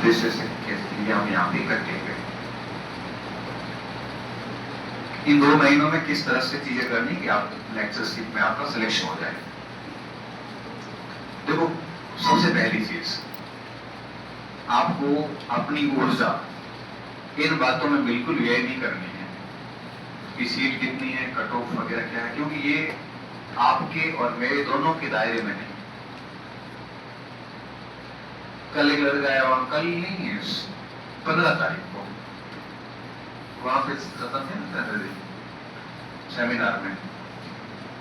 उद्देश्य से के लिए हम यहाँ पे इकट्ठे हुए। इन 2 महीनों में किस तरह से चीजें करनी कि आप लेक्चरशिप में आपका सिलेक्शन हो जाए। देखो, सबसे पहली चीज, आपको अपनी ऊर्जा इन बातों में बिल्कुल व्यय नहीं करनी है कि सीट कितनी है, कट ऑफ वगैरह क्या है, क्योंकि ये आपके और मेरे दोनों के दायरे में नहीं। कल एक लड़का आया, और कल नहीं है, 15 तारीख को वहां पे खत्म है ना सेमिनार में,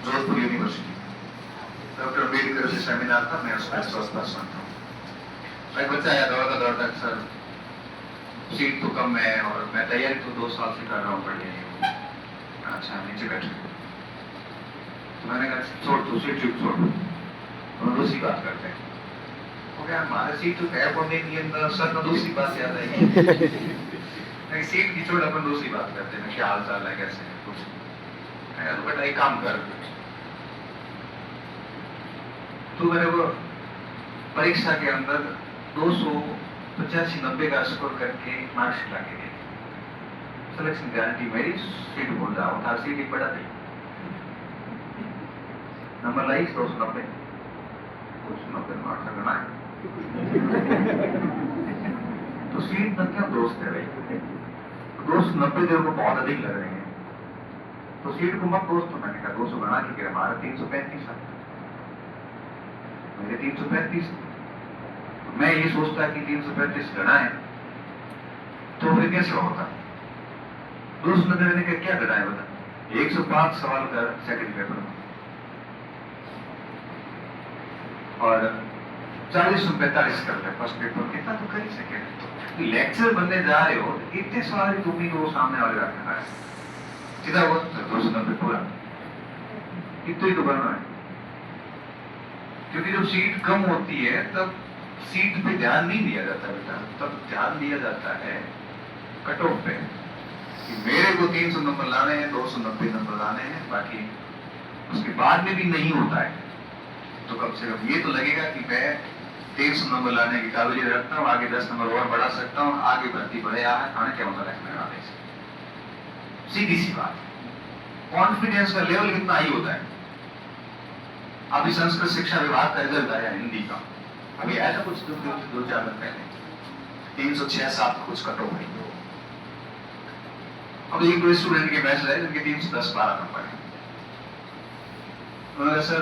जोधपुर यूनिवर्सिटी, डॉक्टर अम्बेडकर से सेमिनार था, मैं उसका पर्सन था। एक बच्चा आया दौड़ता, सर सीट तो कम है और मैं तैयारी तो 2 साल से कर रहा हूँ, बढ़िया। अच्छा, नीचे बैठे। तो मैंने कहा छोड़, तू सीट छोड़, हम दूसरी बात करते हैं। हो गया, हमारा सीट तो है पढ़ने के लिए, सर में दूसरी बात याद आएगी। सीट की छोड़, अपन दूसरी बात करते हैं, क्या हाल चाल है, कैसे है, कुछ। तो बेटा एक काम कर, तू मेरे को परीक्षा के अंदर 285-90 का स्कोर करके मार्क्स ला के दे, सिलेक्शन गारंटी, मेरी सीट भूल जाओ, था सीट एक बड़ा थी, नंबर लाई 290, कुछ 90 मार्क्स लगना है। तो सीट में क्या दोस्त है भाई, 290 देर को बहुत अधिक लग रहे हैं, तो सीट को मत दोस्त। तो मैंने कहा 200 बना के, हमारा 335 है, मेरे 335। मैं ये सोचता कि 335 गणा है, तो फिर कैसे होता। 290 ने क्या गणा है बता, 105 सवाल कर सेकंड पेपर में, और 40-45 कर ले फर्स्ट पेपर, कितना तो कर ही सके। लेक्चर बनने जा रहे हो, इतने सवाल तुम ही को सामने वाले रखना है, सीधा वो 290 पूरा, इतना ही तो बनना है। क्योंकि जब सीट कम होती है तब सीट पे ध्यान नहीं दिया जाता बेटा, तब ध्यान दिया जाता है कट ऑफ पे, कि मेरे को 300 नंबर लाने हैं, 290 नंबर लाने हैं, बाकी उसके बाद में भी नहीं होता है तो कम से कम ये तो लगेगा कि मैं 300 नंबर लाने की काबिलियत रखता हूँ, आगे 10 नंबर और बढ़ा सकता हूँ, आगे भर्ती बढ़े आने क्या मतलब रखने वाले। सीधी सी बात, कॉन्फिडेंस का लेवल कितना हाई होता है। अभी संस्कृत शिक्षा विभाग का रिजल्ट आया हिंदी का, अभी आया था कुछ 2-4 दिन पहले, 306-7 कुछ कट ऑफ हुई। अब एक दो स्टूडेंट के मैसेज आए जिनके 310-12 नंबर है, उन्होंने सर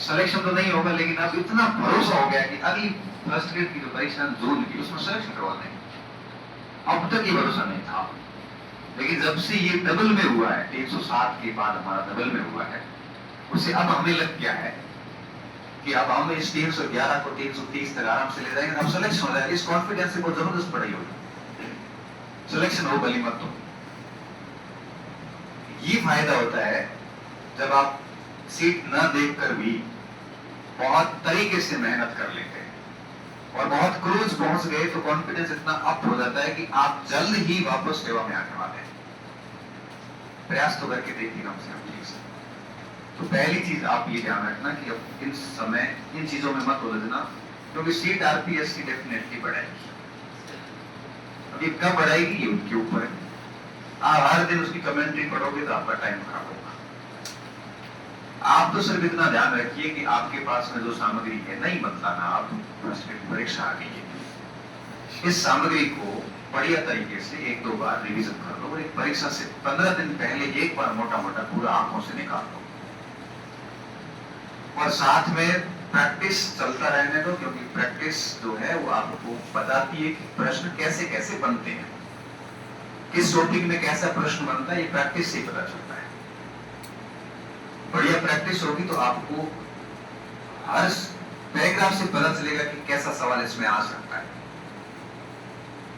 सिलेक्शन तो नहीं होगा, लेकिन अब इतना भरोसा हो गया कि अगली फर्स्ट ग्रेड की जो परीक्षा जून की, उसमें सिलेक्शन करवा देंगे। अब तक ये भरोसा नहीं था, लेकिन जब से ये डबल में हुआ है, 307 के बाद हमारा डबल में हुआ है, उससे अब हमें लग गया है कि अब हम इस 311 को 330 तक आराम से ले जाएंगे, अब सिलेक्शन हो जाएगा। इस कॉन्फिडेंस से बहुत जबरदस्त पढ़ाई होगी, सिलेक्शन हो भली मत हो। ये फायदा होता है जब आप सीट न देखकर भी बहुत तरीके से मेहनत कर लेते हैं और बहुत क्लोज पहुंच गए, तो कॉन्फिडेंस इतना अप हो जाता है कि आप जल्द ही वापस सेवा में आने वाले हैं। प्रयास तो करके देखिए कम से कम ठीक से। तो पहली चीज आप ये ध्यान रखना कि अब इन समय इन चीजों में मत उलझना, क्योंकि सीट आरपीएस की डेफिनेटली बढ़ाएगी। अब ये कब बढ़ाएगी ये उनके ऊपर है। आप हर दिन उसकी कमेंट्री पढ़ोगे तो आपका टाइम खराब होगा। आप तो सिर्फ इतना ध्यान रखिए कि आपके पास में जो सामग्री है नहीं बदलाना। आप परीक्षा आ गई है, इस सामग्री को बढ़िया तरीके से 1-2 बार रिवीजन कर लो और एक परीक्षा से 15 दिन पहले एक बार मोटा मोटा पूरा आंखों से निकाल दो, और साथ में प्रैक्टिस चलता रहने दो, क्योंकि प्रैक्टिस जो है वो आपको बताती है कि प्रश्न कैसे कैसे बनते हैं, किस टॉपिक में कैसा प्रश्न बनता है, ये प्रैक्टिस से ही पता चलता है। बढ़िया प्रैक्टिस होगी तो आपको हर पैराग्राफ से पता चलेगा कि कैसा सवाल इसमें आ सकता है।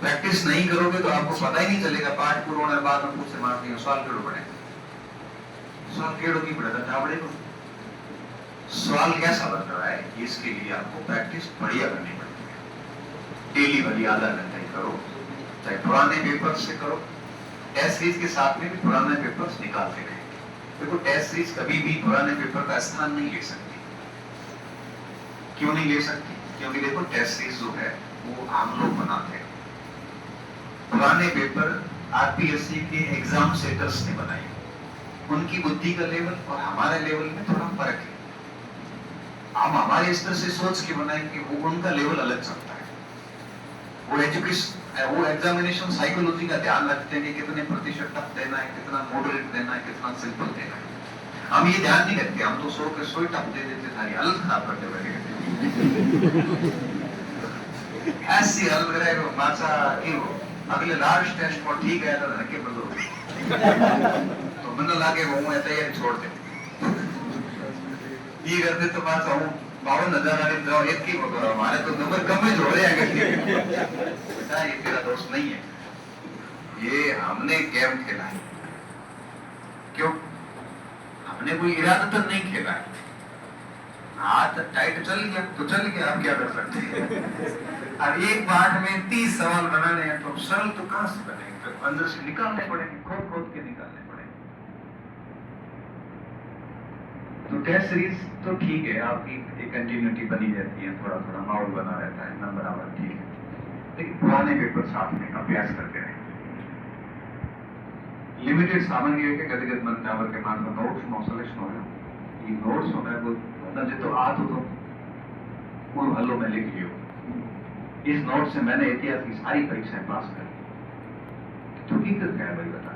प्रैक्टिस नहीं करोगे तो आपको पता ही नहीं चलेगा, पाठ पूर्ण होने बाद में पूछे मारते हैं सवाल केड़ो पड़े, सवाल केड़ो की पड़ेगा क्या पड़ेगा, सवाल कैसा बन रहा है, इसके लिए आपको प्रैक्टिस बढ़िया करनी पड़ती है। डेली वाली आधा घंटा ही करो, चाहे पुराने पेपर से करो, टेस्ट सीरीज के साथ में भी पुराने पेपर्स निकालते रहे। देखो टेस्ट सीरीज कभी भी पुराने पेपर का स्थान नहीं ले सकती। क्यों नहीं ले सकती? क्योंकि देखो टेस्ट सीरीज जो है वो आम लोग बनाते हैं। पुराने पेपर आरपीएससी के एग्जाम सेटर्स ने बनाए। उनकी बुद्धि का लेवल और हमारे लेवल में थोड़ा फर्क है। हम हमारे स्तर से सोच के बनाएंगे, वो उनका लेवल अलग चलता है। वो एजुकेशन, वो एग्जामिनेशन साइकोलॉजी का ध्यान रखते हैं कि कितने प्रतिशत टफ देना है, कितना मॉडरेट देना है, कितना सिंपल देना है। हम ये ध्यान नहीं रखते, हम तो 100 के 100 टफ दे देते, सारी हालत खराब करते बैठे। ऐसी हालत रहेगा मासा क्यों अगले लास्ट टेस्ट पर ठीक है तो धक्के पर दो तो मन लागे वो मैं तैयारी छोड़ दे ये करते तो पास हूँ 52,000 वाले जाओ एक की करो, हमारे तो नंबर कम में जोड़े आगे। बेटा ये तेरा दोस्त नहीं है, ये हमने गेम खेला है। क्यों? हमने कोई इरादतन नहीं खेला है। हाथ टाइट चल गया तो चल गया, आप क्या कर सकते हैं। अब एक पार्ट में 30 सवाल बनाने हैं तो सरल तो कहां से बनेंगे, तो अंदर से निकालने पड़ेंगे, खोद खोद के निकालने पड़ेंगे। तो टेस्ट सीरीज तो ठीक है, आपकी एक कंटिन्यूटी बनी रहती है, थोड़ा थोड़ा माहौल बना रहता है, नंबर बराबर ठीक है। लेकिन पुराने पेपर साथ में अभ्यास करते रहे। लिमिटेड सामान्य के गदगद मन टावर के मान नोट्स नो सिलेक्शन हो गया। ये नोट्स होना है वो मुझे तो आज हो तो पूर्व हल्लो में लिख लियो। इस नोट से मैंने इतिहास की सारी परीक्षाएं पास करी। तो हकीकत क्या है भाई बता,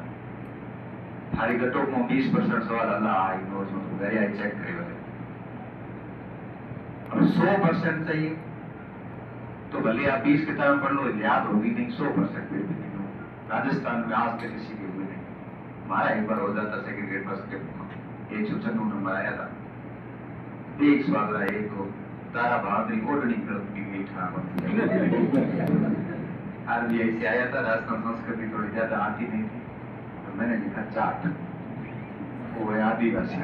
थारी घटों में 20% सवाल अल्लाह आई नोट्स में तो आई चेक करे वाले। अब 100% चाहिए तो भले आप 20 किताबें पढ़ लो, याद होगी नहीं 100% फिर भी नहीं हो। राजस्थान में आज तक किसी के हुए नहीं। हमारा एक बार हो जाता second grade first grade 196 number आया था। एक सवाल रहा एक को तारा बहादुरी ओढ़नी करती मीठा आरबीआई से आया था, राजस्थान संस्कृति थोड़ी ज्यादा आती नहीं थी तो मैंने लिखा चाट। वो है आदिवासी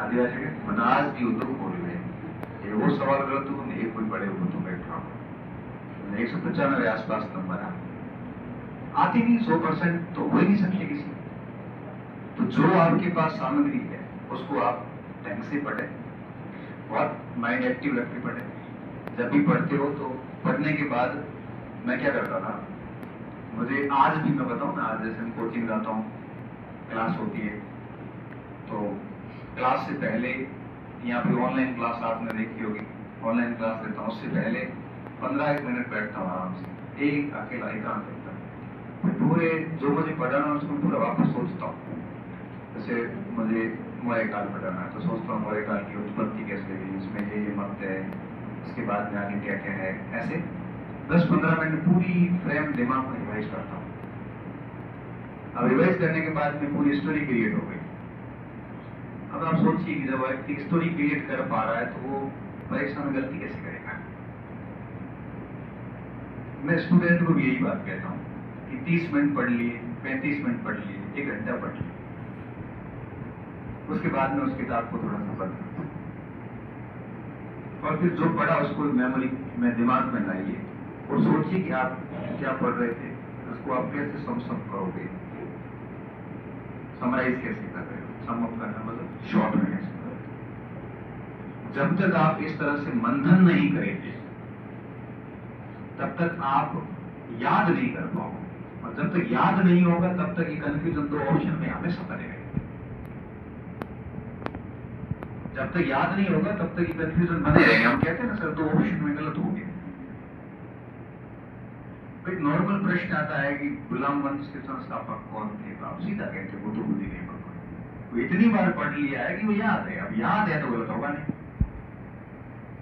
आदिवासी के मन आज भी उद्योग बोल रहे हैं। वो सवाल गलत हो एक कोई बड़े हो तो बैठा 195 आसपास नंबर आती नहीं। 100% तो हो ही नहीं सकते किसी। तो जो आपके पास सामग्री है उसको आप ढंग से पढ़े, बहुत माइंड एक्टिव रख के पढ़े। जब भी पढ़ते हो तो पढ़ने के बाद मैं क्या करता था, मुझे आज भी मैं बताऊं ना, आज जैसे मैं कोचिंग जाता हूँ, क्लास होती है तो क्लास से पहले यहाँ पे ऑनलाइन क्लास आपने देखी होगी, ऑनलाइन क्लास लेता हूँ, उससे पहले 15 मिनट बैठता हूँ आराम से, एक अकेला एकांत करता हूँ। पूरे जो मुझे पढ़ाना है उसको पूरा वापस सोचता हूँ। जैसे मुझे मौर्य काल पढ़ाना है तो सोचता हूँ मौर्य काल की उत्पत्ति कैसे हुई, इसमें ये मत है, इसके बाद में आगे क्या क्या है। ऐसे 10-15 मिनट पूरी फ्रेम दिमाग में रिवाइज करता हूँ। अब रिवाइज करने के बाद में पूरी स्टोरी क्रिएट हो गई। अब आप सोचिए कि जब व्यक्ति स्टोरी क्रिएट कर पा रहा है तो वो परीक्षा में गलती कैसे करेगा। मैं स्टूडेंट को भी यही बात कहता हूँ कि 30 मिनट पढ़ लिए, 35 मिनट पढ़ लिए, 1 घंटा पढ़ लिए, उसके बाद में उस किताब को थोड़ा सा पढ़ना और फिर जो पढ़ा उसको मेमोरी में दिमाग में लाइए और सोचिए कि आप क्या पढ़ रहे थे, उसको आप कैसे समअप करोगे, समराइज कैसे कर रहे हो। समअप करना मतलब शॉर्ट में कैसे करोगे। जब तक आप इस तरह से मंथन नहीं करेंगे तब तक आप याद नहीं कर पाओगे, और जब तक याद नहीं होगा तब तक ये कंफ्यूजन 2 ऑप्शन में हमेशा बने रहेगा। जब तक याद नहीं होगा तब तक ये कंफ्यूजन बने रहेंगे। हम कहते हैं ना सर 2 ऑप्शन में गलत हो गया। एक नॉर्मल प्रश्न आता है कि गुलाम वंश के संस्थापक कौन थे, तो आप सीधा कहते वो तो बुद्धि नहीं पकड़, वो इतनी बार पढ़ लिया है कि वो याद है। अब याद है तो गलत होगा नहीं।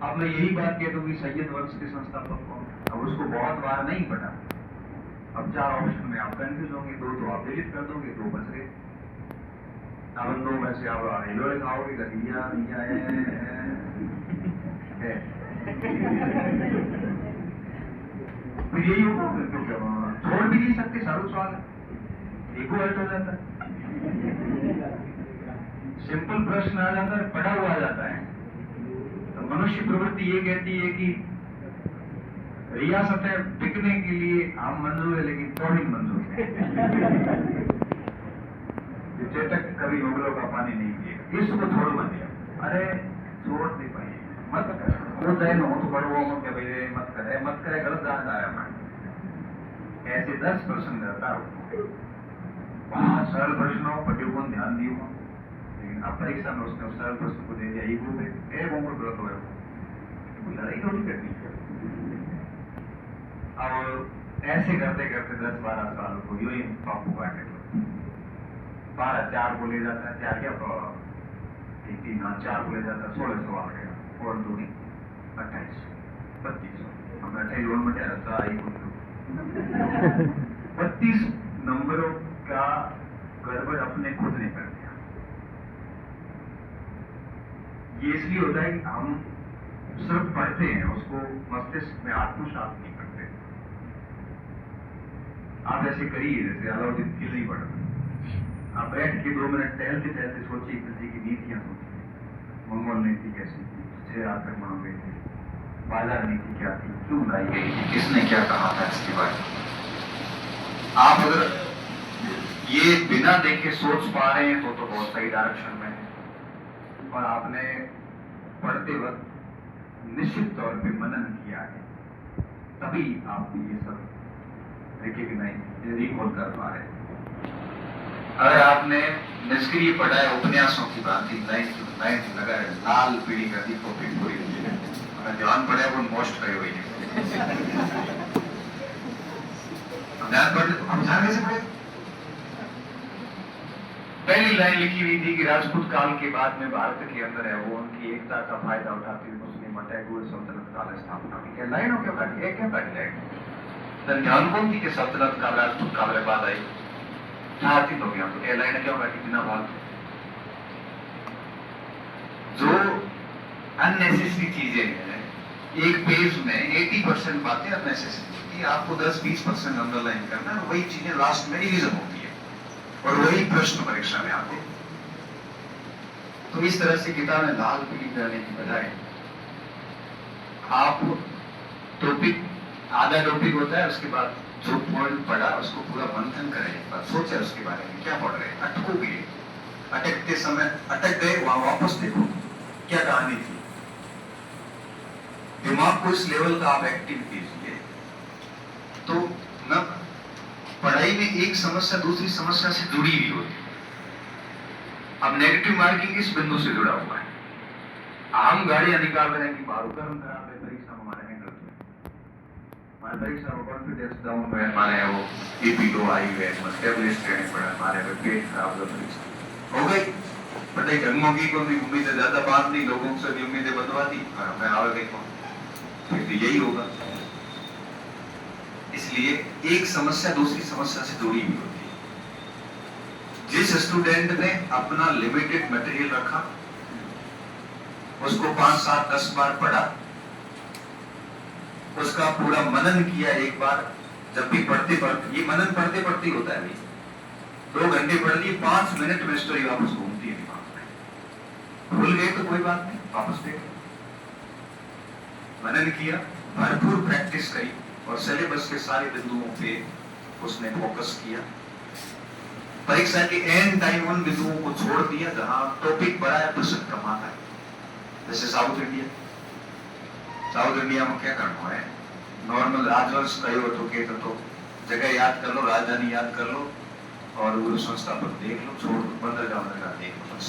अब मैं यही बात कह दूं कि सैयद वंश के संस्थापक कौन, अब उसको बहुत बार नहीं पढ़ा, अब 4 ऑप्शन में आप कंफ्यूज होंगे, 2 तो आप डिलीट कर दोगे, 2 बच गए। अब इन 2 में से आप हिलो लिखाओगे गदिया है फिर यही होगा। छोड़ भी नहीं सकते, सारू सवाल है, ईगो हर्ट हो जाता है। सिंपल प्रश्न आ जाता है, पढ़ा हुआ आ जाता है। तो मनुष्य प्रवृत्ति ये कहती है कि रियासतें बिकने के लिए आम मंजूर है लेकिन तोड़ी मंजूर है। चेतक कभी उंगलों का पानी नहीं पिएगा, इसको छोड़ मत दिया। अरे छोड़ नहीं पाइए, मत कर वो तय न हो तो बड़ो के भाई ये मत करे गलत जान आया मैं ऐसे 10 प्रश्न रहता है 5 सरल प्रश्नों पर जो ध्यान दियो लेकिन अब परीक्षा में उसने उस सरल प्रश्न को दे दिया ये ग्रुप है एक उम्र गलत हो कोई लड़ाई थोड़ी करनी है। अब ऐसे करते करते 10-12 साल को यूं ही पापू काटे 12 4 को ले जाता है 4 क्या 4 को ले जाता है 16 सवाल गया और 2 28 32 हम 28 लोन में रहता आई 32 नंबरों का गड़बड़ अपने खुद ने कर दिया। ये इसलिए होता है कि हम सिर्फ पढ़ते हैं उसको मस्तिष्क में आत्मसात नहीं करते। आप ऐसे करिए जैसे अलाउद्दीन खिलजी पढ़ा आप बैठ के 2 मिनट टहलते टहलते सोचिए खिलजी की नीतियां सोचिए मंगोल नीति कैसी थी 6 आक्रमणों में थी बाजार नीति क्या थी क्यों लाई गई थी किसने क्या कहा था इसके बारे में। आप अगर ये बिना देखे सोच पा रहे हैं तो बहुत सही डायरेक्शन में है और आपने पढ़ते वक्त निश्चित तौर पे मनन किया है तभी आप ये सब रिकॉल कर पा रहे हैं। अगर आपने निष्क्रिय पढ़ा है उपन्यासों की बात थी लाइन लगा है लाल पीढ़ी का दी कॉपी पूरी अगर ध्यान पड़े वो मोस्ट करे हुई ध्यान पढ़ हम ध्यान कैसे पढ़े। पहली लाइन लिखी हुई थी कि राजपूत काल के बाद में भारत के अंदर है वो उनकी एकता का फायदा उठाते हुए मुस्लिम अटैक सल्तनत काल स्थापना की लाइनों क्यों काटी क्या काटी लाइन ध्यान कौन थी कि सल्तनत काल राजपूत काल के बाद आई चाहती लोग यहाँ तो लाइन क्यों काटी बिना फालतू जो अननेसेसरी चीजें हैं एक पेज में 80% बातें अननेसेसरी आपको 10-20% अंडरलाइन करना है वही चीजें लास्ट में रिवीजन होती है और वही प्रश्न परीक्षा में आते हैं। तो इस तरह से किताब में लाल पीली करने की बजाय आप टॉपिक आधा टॉपिक होता है उसके बाद जो पॉइंट पढ़ा उसको पूरा मंथन करें सोचे उसके बारे में क्या पढ़ रहे हैं अटकोगे अटकते समय अटक गए वहां वापस देखो क्या कहानी थी दिमाग को इस लेवल का आप एक्टिव कीजिए तो न पढ़ाई में एक समस्या दूसरी समस्या से जुड़ी हुई होती है। अब नेगेटिव मार्किंग इस बिंदु से जुड़ा हुआ है हम गाड़ियां निकाल रहे हैं कि बारूकरण खराब है परीक्षा में हमारे हैंडल हमारे परीक्षा में कॉन्फिडेंस डाउन है हमारे वो एपी लो आई है टेबलेट लेने पड़े हमारे पेट खराब हो परीक्षा हो गई पढ़ाई ढंगों की कोई उम्मीदें ज्यादा बात नहीं लोगों से भी उम्मीदें बदवा दी और मैं आगे देखो फिर यही होगा। इसलिए एक समस्या दूसरी समस्या से जुड़ी हुई होती है। जिस स्टूडेंट ने अपना लिमिटेड मटेरियल रखा उसको 5-7-10 बार पढ़ा उसका पूरा मनन किया एक बार जब भी पढ़ते पढ़ते ये मनन पढ़ते पढ़ते ही होता है भाई 2 घंटे पढ़ लिए 5 मिनट में स्टोरी वापस घूमती है दिमाग में भूल गए तो कोई बात नहीं वापस देख मनन किया भरपूर प्रैक्टिस करी और सिलेबस के सारे बिंदुओं पे उसने फोकस किया परीक्षा के एंड टाइम उन बिंदुओं को छोड़ दिया जहां टॉपिक बड़ा है प्रश्न कम आता है। जैसे साउथ इंडिया में क्या करना है नॉर्मल राजवंश कई हो चुके तो जगह याद कर लो राजधानी याद कर लो और गुरु संस्थापक देख लो छोड़ दो 15 का देख लो बस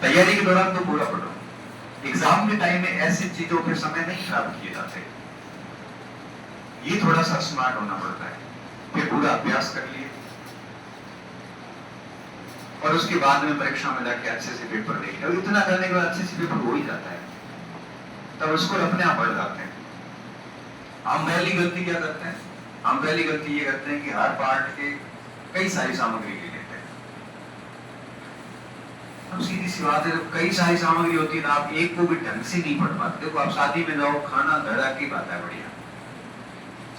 तैयारी के दौरान तो पूरा पढ़ो एग्जाम के टाइम में ऐसी चीजों पे समय नहीं खराब किए जाते ये थोड़ा सा स्मार्ट होना पड़ता है फिर पूरा अभ्यास कर लिए और उसके बाद में परीक्षा में जाके अच्छे से पेपर देख लिया इतना करने के बाद अच्छे से पेपर हो ही जाता है तब उसको अपने आप बढ़ जाते हैं। हम पहली गलती क्या करते हैं हम पहली गलती ये करते हैं कि हर पार्ट के कई सारी सामग्री ले लेते हैं। अब सीधी सी बात है कई सारी सामग्री होती है ना आप एक को भी ढंग से नहीं पढ़ पाते। देखो आप शादी में जाओ खाना धड़ा की बात है बढ़िया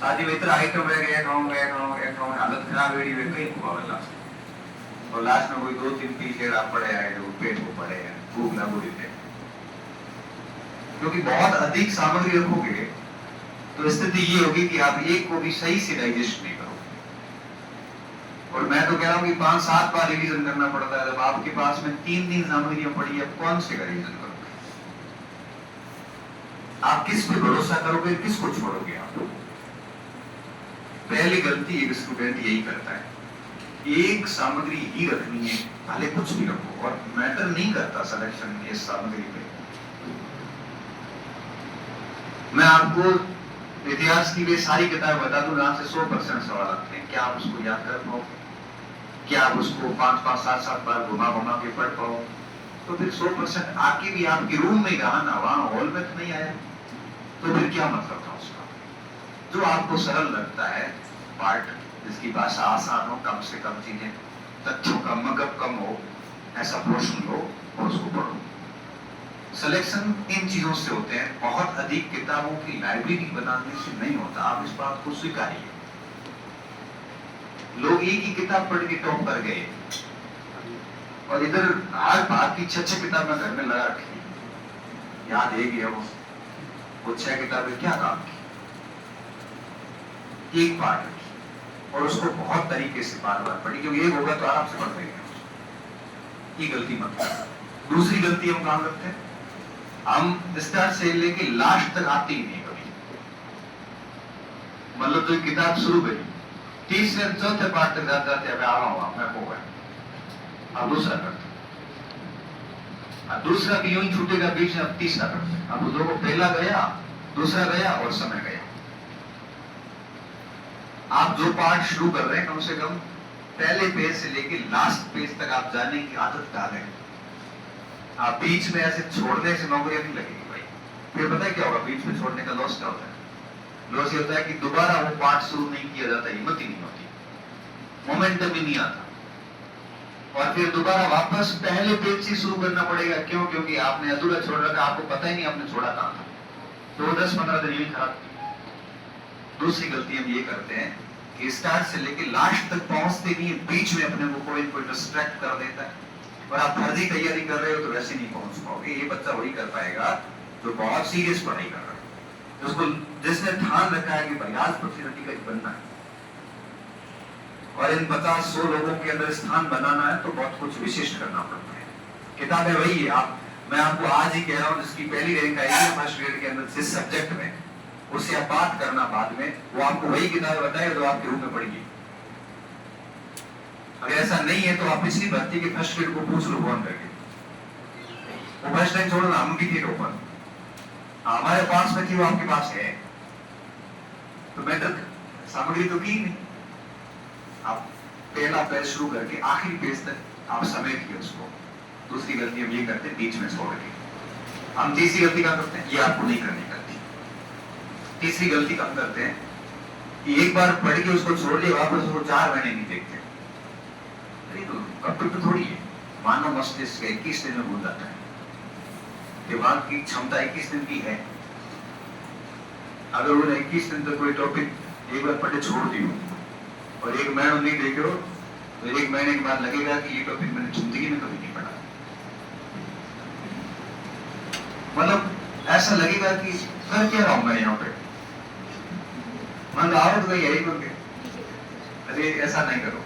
शादी में इतना आइटम रह गया खाऊं हालत खराब हुई है कहीं हुआ लास्ट और लास्ट में कोई 2-3 पीस आप पड़े आए जो पेट को पड़े हैं भूख लागू देते क्योंकि बहुत अधिक सामग्री रखोगे तो स्थिति ये होगी कि आप एक को भी सही से डाइजेस्ट नहीं करोगे। और मैं तो कह रहा हूँ कि 5-7 बार रिवीजन करना पड़ता है। जब आपके पास में 3 सामग्रियां पड़ी है कौन से का रिवीजन करोगे आप किस पे भरोसा करोगे, किसको छोड़ोगे आप? पहली गलती एक स्टूडेंट यही करता है, एक सामग्री ही रखनी है, भले कुछ भी रखो, और मैटर नहीं करता सिलेक्शन में इस सामग्री पे। मैं आपको इतिहास की वे सारी किताबें बता दूं, यहाँ से 100% सवाल आते हैं, क्या आप उसको याद कर पाओ? क्या आप उसको 5-5, 7-7 बार घुमा घुमा के पढ़ पाओ? तो फिर 100% आके भी आपके रूम में रहा ना, वहां हॉल में तो नहीं आया, तो फिर क्या मतलब था उसका? जो आपको सरल लगता है पार्ट, जिसकी भाषा आसान हो, कम से कम चीजें, तथ्यों का मगब कम हो, ऐसा पोर्शन लो और उसको पढ़ो। सिलेक्शन इन चीजों से होते हैं, बहुत अधिक किताबों की लाइब्रेरी बनाने से नहीं होता, आप इस बात को स्वीकारिए। लोग एक ही किताब पढ़ के टॉप कर गए, और इधर हर बात की 6-6 किताबें घर में लगा रखी, याद है कि वो 6 किताबें क्या काम की? एक पार्ट की, और उसको बहुत तरीके से बार बार पढ़ी, क्योंकि एक होगा तो आराम से पढ़ लेंगे। ये गलती मत करो। दूसरी गलती हम काम करते हैं, हम स्टार्ट से लेके लास्ट तक आते ही नहीं कभी। मतलब तो किताब शुरू करी, तीसरे चौथे पार्ट तक जाते जाते अब आ रहा हूं, मैं हो गया, अब दूसरा करते, अब दूसरा भी यूं ही छूटेगा बीच में, अब तीसरा करते। अब दो को पहला गया, दूसरा गया और समय गया। आप जो पार्ट शुरू कर रहे हैं, कम से कम पहले पेज से लेके लास्ट पेज तक आप जाने की आदत डालें। आप बीच में ऐसे छोड़ने से नौकरियां नहीं लगेगी भाई। फिर पता है क्या होगा? बीच में छोड़ने का लॉस क्या होता है? लॉस ये होता है कि दोबारा वो पार्ट शुरू नहीं किया जाता, हिम्मत ही नहीं होती, मोमेंटम ही नहीं आता, और फिर दोबारा वापस पहले पेज से शुरू करना पड़ेगा। क्यों? क्योंकि आपने अधूरा छोड़ रखा, आपको पता ही नहीं आपने छोड़ा कहां था, तो 10-15 दिन यही खराब। दूसरी गलती हम ये करते हैं कि स्टार्ट से लेके लास्ट तक पहुंचते नहीं, बीच में अपने को कोई डिस्ट्रैक्ट कर देता है, और आप फर्जी तैयारी कर रहे हो तो वैसे नहीं पहुंच पाओगे। ये बच्चा वही कर पाएगा जो बहुत सीरियस पढ़ाई कर रहा है, उसको जिसने ध्यान रखा है कि 50% का बनना है, और इन 50-100 लोगों के अंदर स्थान बनाना है, तो बहुत कुछ विशिष्ट करना पड़ता है। किताबें वही है, मैं आपको आज ही कह रहा हूं, जिसकी पहली रैंक आई है फर्स्ट ग्रेड के अंदर जिस सब्जेक्ट में, उससे आप बात करना बाद में, वो आपको वही किताब बताएगा जो आपके रूम में पढ़ेगी। अगर ऐसा नहीं है तो आप पिछली भर्ती के फर्स्ट ग्रेड को पूछ लो फोन करके, वो फर्स्ट टाइम छोड़ना, हम भी थे ओपन, हमारे पास में थी, वो आपके पास है, तो मैटर सामग्री तो की नहीं। आप पहला पेज शुरू करके आखिरी पेज तक आप समेटिए उसको। दूसरी गलती हम ये करते हैं, बीच में छोड़ के। हम तीसरी गलती क्या करते हैं, ये आपको नहीं करनी करती। तीसरी गलती कम करते हैं कि एक बार पढ़ के उसको छोड़ दिया, वापस उसको 4 महीने नहीं देखते। अरे तो कंप्यूटर थोड़ी है, मानव मस्तिष्क 21 दिन में भूल जाता है, दिमाग की क्षमता 21 दिन की है। अगर उन्होंने 21 दिन तक कोई टॉपिक एक बार पढ़े छोड़ दियो और एक महीना नहीं देखे हो, तो 1 महीने के बाद लगेगा कि ये टॉपिक मैंने जिंदगी में कभी नहीं पढ़ा। मतलब ऐसा लगेगा कि कर क्या रहा हूं मैं यहाँ पे, मन आओ तो यही बोलते। अरे ऐसा नहीं करो,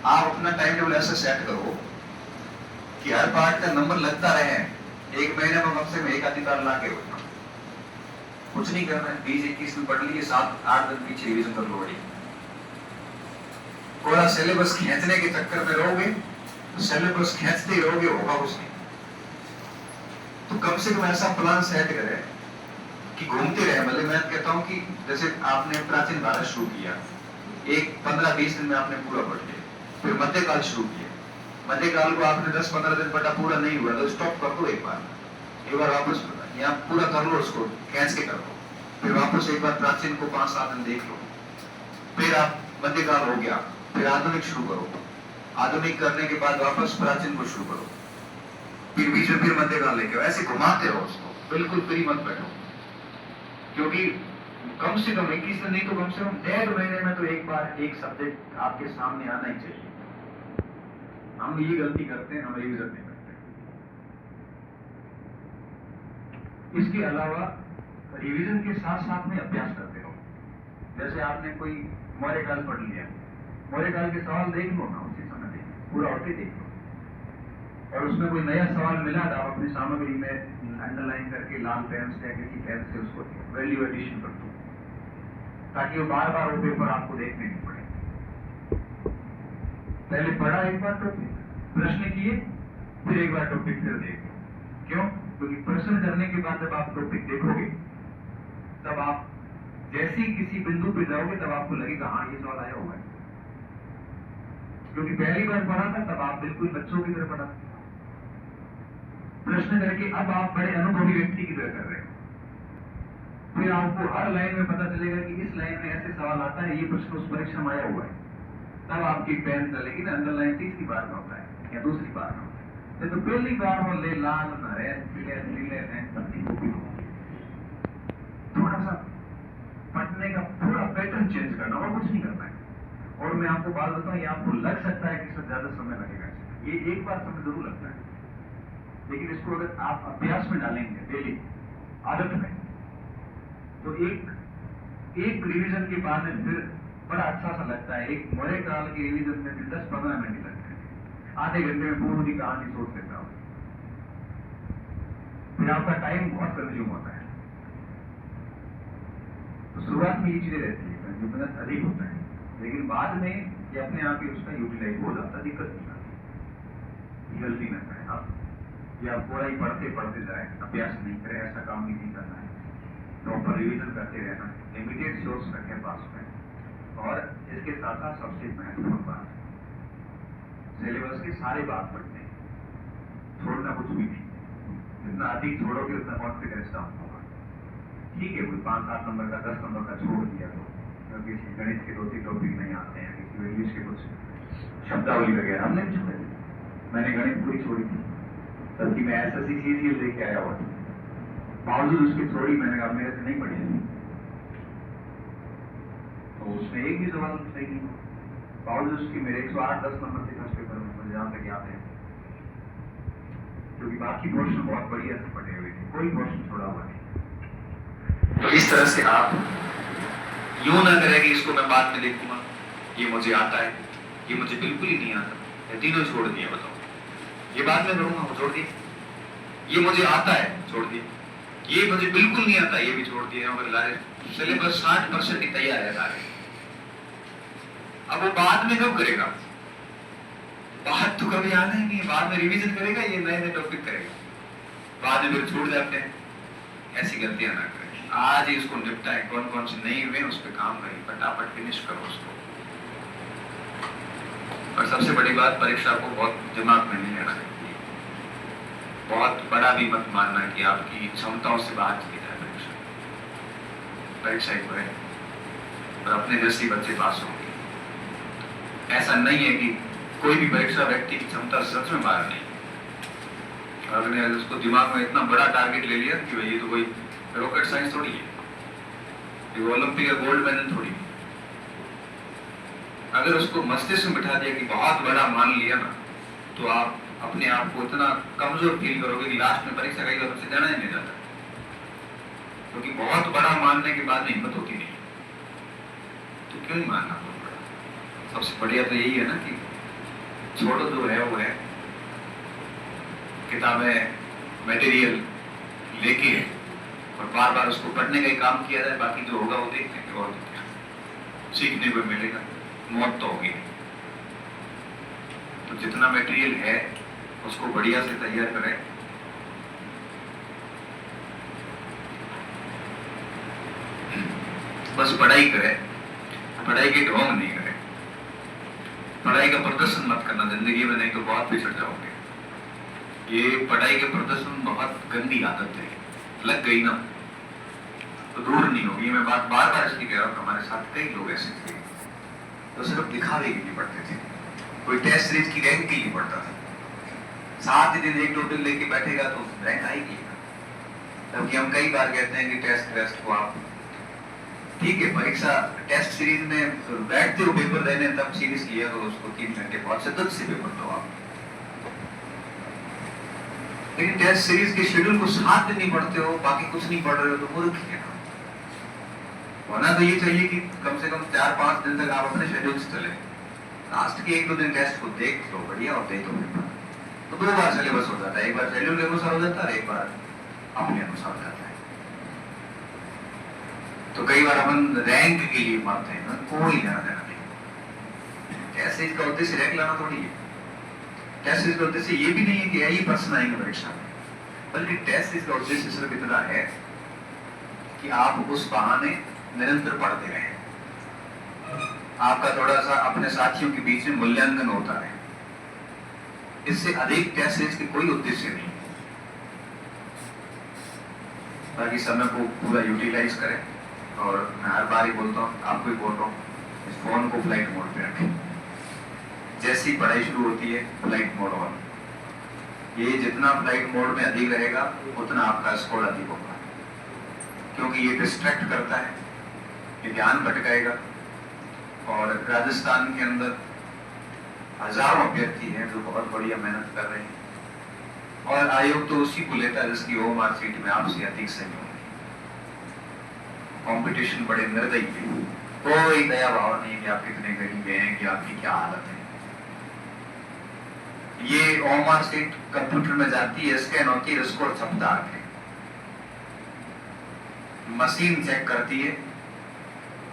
आप अपना टाइम टेबल ऐसा सेट करो कि हर पार्ट का नंबर लगता रहे, 1 महीने में कम से कम 1 अधिकार ला के होगा। कुछ नहीं करना है, 20-21 दिन पढ़ लीजिए, 7-8 दिन पीछे रिवीजन कर लो। बड़ी पूरा सिलेबस खींचने के चक्कर में रहोगे, तो सिलेबस खींचते ही रहोगे, होगा कुछ नहीं। तो कम से कम ऐसा प्लान सेट करें कि घूमते रहे। मतलब मैं कहता हूं कि जैसे आपने प्राचीन भारत शुरू किया, एक 15-20 दिन में आपने पूरा पढ़ लिया, फिर मध्यकाल शुरू किया, मध्यकाल को आपने 10-15 दिन पढ़ा, पूरा नहीं हुआ तो स्टॉप कर दो, एक बार वापस यहाँ पूरा कर लो, उसको कैच के कर लो, फिर वापस एक बार प्राचीन को 5-7 दिन देख लो, फिर आप मध्यकाल हो गया, फिर आधुनिक शुरू करो, आधुनिक करने के बाद वापस प्राचीन को शुरू करो, फिर बीच में फिर मध्यकाल लेके आओ, ऐसे घुमाते रहो उसको, बिल्कुल फ्री मत बैठो। क्योंकि कम से कम 21 दिन नहीं तो कम से कम 1.5 महीने में तो एक बार एक सब्जेक्ट आपके सामने आना ही चाहिए। हम ये गलती करते हैं, हम रिवीजन नहीं करते। इसके अलावा रिवीजन के साथ साथ में अभ्यास करते रहो। जैसे आपने कोई मौर्यकाल पढ़ लिया, मौर्यकाल के सवाल देख लो ना, उसी समय देख लो, पूरा होते देख लो, और उसमें कोई नया सवाल मिला तो आप अपनी सामग्री में अंडरलाइन करके लाल पेन से या किसी पेन से उसको वैल्यू एडिशन कर दो, ताकि वो बार बार वो पेपर आपको देखने नहीं पड़े। पहले पढ़ा एक बार टॉपिक, प्रश्न किए, फिर एक बार टॉपिक फिर देखो। क्यों? क्योंकि प्रश्न करने के बाद जब आप टॉपिक देखोगे तब आप जैसे ही किसी बिंदु पे जाओगे तब आपको लगेगा हाँ ये सवाल आया हुआ है। क्योंकि पहली बार पढ़ा था तब आप बिल्कुल बच्चों की तरह पढ़ा, प्रश्न करके अब आप बड़े अनुभवी व्यक्ति की तरह कर रहे हैं। फिर आपको हर लाइन में पता चलेगा कि इस लाइन में ऐसे सवाल आता है, ये प्रश्न उस परीक्षा में आया हुआ है। तब आपकी पेन चलेगी ना, अंडरलाइन तीसरी बार में होता है या दूसरी बार में होता है। तो पहली बार में ले लाल पत्नी कॉपी थोड़ा सा पढ़ने का थोड़ा पैटर्न चेंज करना और कुछ नहीं करना है। और मैं आपको बात बताऊं, ये आपको लग सकता है कि इससे ज्यादा समय लगेगा, ये एक बार समय जरूर लगता है, लेकिन इसको अगर आप अभ्यास में डालेंगे डेली आदत में, तो एक रिवीजन के बाद में फिर बड़ा अच्छा सा लगता है। एक बड़े काल के रिवीजन में फिर 10-15 मिनट लगते हैं, आधे घंटे में पूरी कहानी सोच लेता हूं। फिर आपका टाइम बहुत कंज्यूम होता है। तो शुरुआत में ये चीजें रहती है, कंज्यूमनेस अधिक होता है, लेकिन बाद में ये अपने आप ही उसका यूटिलाइज हो जाता है, दिक्कत नहीं आती। गलती न करें आप, या पूरा ही पढ़ते पढ़ते जाए, अभ्यास नहीं करें, ऐसा काम नहीं करना है। प्रॉपर रिवीजन करते रहना है, लिमिटेड सोर्स रखें पास में। और इसके साथ साथ सबसे महत्वपूर्ण बात, सिलेबस के सारे बात पढ़ते हैं, छोड़ना कुछ भी नहीं। जितना अधिक छोड़ोगे उतना कॉन्फिडेंस डाउन होगा। ठीक है, कोई 5-7 नंबर का 10 नंबर का छोड़ दिया तो, क्योंकि गणित के 2-3 टॉपिक नहीं आते हैं, किसी इंग्लिश के कुछ शब्दावली वगैरह हमने भी छोड़ी। मैंने गणित पूरी छोड़ी थी, तबकि मैं SSC CGL लेके आया हुआ था, बावजूद उसकी छोड़ी। मैंने कहा मेरे से नहीं पढ़ी, तो उसमें एक भी सवाल सही नहीं हुआ, बावजूद उसकी मेरे 108-10 नंबर थे फर्स्ट पेपर में, मुझे जहां तक याद है, क्योंकि बाकी पोर्शन बहुत बढ़िया से पढ़े हुए थे, कोई पोर्शन छोड़ा हुआ नहीं। तो इस तरह से आप यूं ना करें कि इसको मैं बाद में देखूंगा, ये मुझे आता है, ये मुझे बिल्कुल ही नहीं आता, ये तीनों छोड़ दिए। बताओ, ये बाद में करूंगा, वो छोड़ दिए। ये मुझे आता है, छोड़ दिए। ये मुझे बिल्कुल नहीं आता, ये भी छोड़ दिए। सिलेबस 60% ही तैयार है सारे। अब वो बाद में कब करेगा? बाद तो कभी आना ही नहीं, बाद में रिवीजन करेगा, ये नए नए टॉपिक करेगा, बाद में फिर छूट जाते हैं। ऐसी गलतियां ना करें, आज ही इसको निपटाएं। कौन कौन से नहीं हुए उस पर काम करें, फटाफट फिनिश करो उसको। और सबसे बड़ी बात, परीक्षा को बहुत दिमाग में नहीं लेना चाहिए, बहुत बड़ा भी मत मानना कि आपकी क्षमताओं से बाहर चली जाए परीक्षा। परीक्षा ही है और अपने जैसे बच्चे पास होंगे। ऐसा नहीं है कि कोई भी परीक्षा व्यक्ति की क्षमता सच में बाहर नहीं। अगले उसको दिमाग में इतना बड़ा टारगेट ले लिया कि भाई ये तो कोई रॉकेट साइंस थोड़ी है, ये ओलंपिक या गोल्ड मेडल थोड़ी है। अगर उसको मस्तिष्क में बिठा दिया कि बहुत बड़ा मान लिया ना, तो आप अपने आप को इतना कमजोर फील करोगे कि लास्ट में परीक्षा का सबसे जाना ही नहीं जाता, क्योंकि बहुत बड़ा मानने के बाद हिम्मत होती नहीं। तो क्यों ही मानना बहुत बड़ा? सबसे बढ़िया तो यही है ना कि छोड़ो, जो है वो है, किताबें मटेरियल लेके और बार बार उसको पढ़ने का ही काम किया जाए, बाकी जो होगा वो देख लेंगे और सीखने को मिलेगा, मौत तो होगी। तो जितना मटेरियल है उसको बढ़िया से तैयार करें। बस पढ़ाई करें, पढ़ाई के ढोंग नहीं करें, पढ़ाई का प्रदर्शन मत करना जिंदगी में, नहीं तो बहुत पिछड़ जाओगे। ये पढ़ाई के प्रदर्शन बहुत गंदी आदत है, लग गई ना तो दूर नहीं होगी। मैं बात बार बार इसलिए कह रहा हूँ, हमारे साथ कई लोग ऐसे थे तो सिर्फ दिखावे के लिए पढ़ते थे, कोई टेस्ट सीरीज की रैंक के लिए पढ़ता था। 7 दिन एक टोटल लेके बैठेगा तो रैंक आएगी। जबकि हम कई बार कहते हैं कि टेस्ट को आप ठीक है, परीक्षा टेस्ट सीरीज में बैठते हो पेपर देने, तब सीरीज लिया तो उसको 3 घंटे बहुत शिद्दत से पेपर दो आप। लेकिन टेस्ट सीरीज के शेड्यूल को 7 दिन नहीं पढ़ते हो, बाकी कुछ नहीं पढ़ रहे हो, तो मूर्ख है। होना तो ये चाहिए कि कम से कम 4-5 दिन तक आप अपने शेड्यूल से चले, लास्ट के 1-2 दिन टेस्ट को देख लो बढ़िया और दे दो पेपर, तो दो बार सिलेबस हो जाता है, एक बार शेड्यूल के अनुसार हो जाता है, एक बार अपने अनुसार हो जाता है। तो कई बार अपन रैंक के लिए मारते हैं ना, कोई लेना देना नहीं। कैसे इसका उद्देश्य रैंक लाना थोड़ी है। टेस्ट सीरीज का उद्देश्य ये भी नहीं है कि यही प्रश्न आएंगे परीक्षा में, बल्कि टेस्ट सीरीज का उद्देश्य सिर्फ इतना है कि आप उस बहाने निरंतर पढ़ते रहें, आपका थोड़ा सा अपने साथियों के बीच में मूल्यांकन होता है। इससे अधिक टेस्ट सीरीज के कोई उद्देश्य नहीं। बाकी समय को पूरा यूटिलाइज करें, और मैं हर बार ही बोलता हूँ, आपको ही बोल रहा हूँ, इस फोन को फ्लाइट मोड पे रखें। जैसी पढ़ाई शुरू होती है फ्लाइट मोड ऑन, ये जितना फ्लाइट मोड में अधिक रहेगा उतना आपका स्कोर अधिक होगा, क्योंकि ये डिस्ट्रैक्ट करता है, ये ध्यान भटकाएगा। और राजस्थान के अंदर हजारों अभ्यर्थी हैं जो बहुत बढ़िया मेहनत कर रहे हैं, और आयोग तो उसी को लेता है जिसकी ओएमआर सीट में आपसे अधिक सही होगी। कंपटीशन बड़े निर्दयी है, कोई दया भाव नहीं कि आप कितने गरीब हैं कि आपकी क्या हालत है। ये ओएमआर सीट कंप्यूटर में जाती है, स्कैन होती है, स्कोर छपता है, मशीन चेक करती है,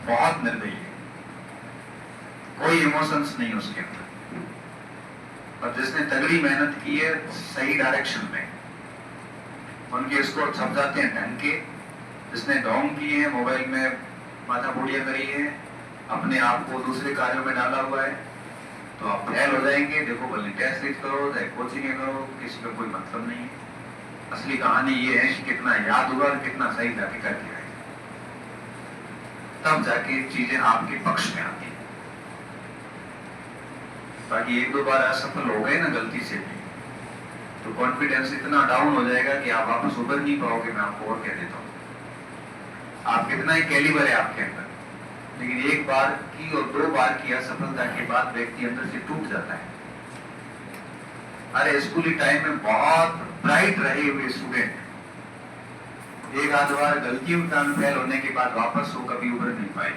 बहुत निर्दयी है, कोई इमोशंस नहीं उसके अंदर। और जिसने तगड़ी मेहनत की है सही डायरेक्शन में, उनके स्कोर छप जाते हैं ढंग के। जिसने ढोंग किए हैं, मोबाइल में माथा बोड़िया करी है, अपने आप को दूसरे कार्यों में डाला हुआ है, तो आप फेल हो जाएंगे। देखो, भले टेस्ट सीरीज करो चाहे कोचिंग करो, किसी का कोई मतलब नहीं है। असली कहानी ये है कि कितना याद हुआ और कितना सही जाके करके आए, तब जाके चीजें आपके पक्ष में आती है। बाकी एक दो बार असफल हो गए ना गलती से भी, तो कॉन्फिडेंस इतना डाउन हो जाएगा कि आप वापस उभर नहीं पाओगे। मैं आपको और कह देता हूँ, आप कितना ही कैलिबर है आपके अंदर, लेकिन एक बार की और दो बार की असफलता के बाद व्यक्ति अंदर से टूट जाता है। अरे स्कूली टाइम में बहुत ब्राइट रहे हुए स्टूडेंट एक आध बार गलतियों के कारण फेल होने के बाद वापस वो कभी उभर नहीं पाए।